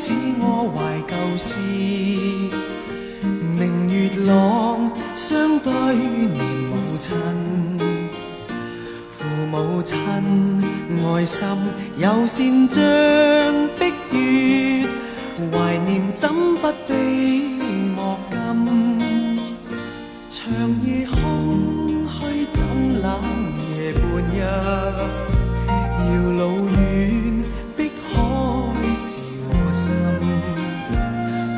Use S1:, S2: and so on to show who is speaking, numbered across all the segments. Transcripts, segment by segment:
S1: 使我懷舊事。明月朗，相對念母親。父母親愛心友善像碧月，懷念怎不悲莫禁。長夜空虛怎冷夜半日，遙路遠碧海是我心。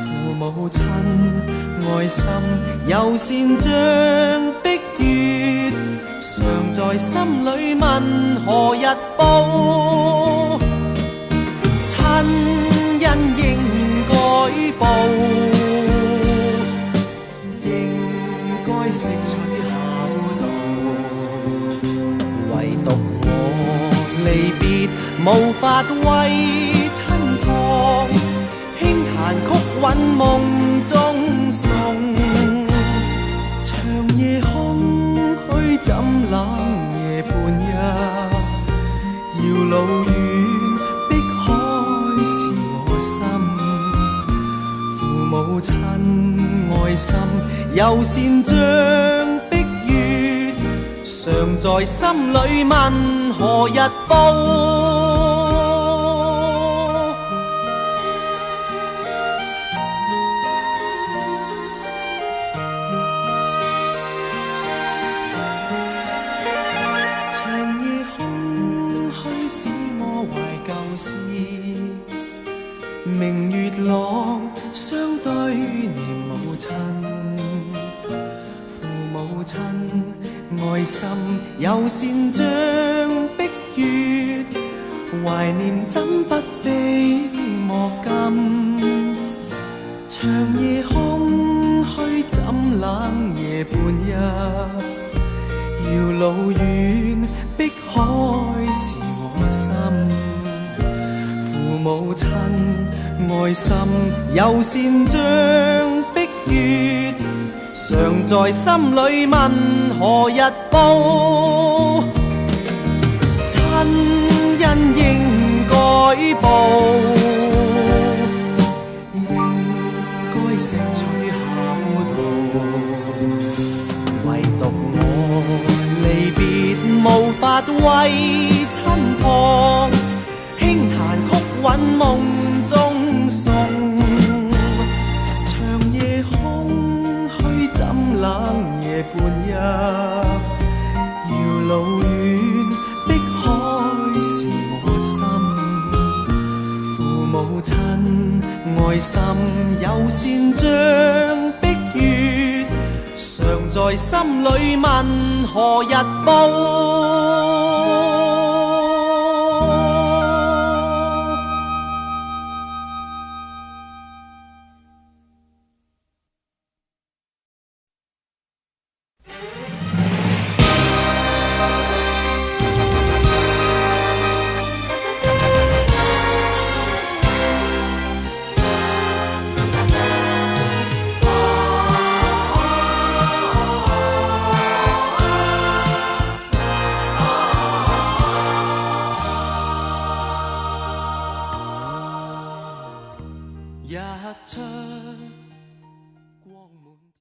S1: 父母親愛心友善像碧月，常在心裏問何日報。親恩應該報，應該識取孝道。唯獨我離別無法為親託，輕彈曲韻夢中送。長夜空虛怎冷夜半日，遙路遠碧海是我心。父母親愛心友善像碧月，常在心裏問何日報。明月朗，相對念母親。父母親愛心友善像碧月，懷念怎不悲莫禁。長夜空虛怎冷夜半日，遙路遠碧海是我心。父母親愛心友善像碧月，常在心裏問何日報。親恩應該報，應該識取孝道。唯獨我離別無法為親託，輕彈曲韻夢中送。長夜空虛怎冷夜半日，遙路遠碧海是我心。父母親愛心友善像碧月，常在心裏問何日報。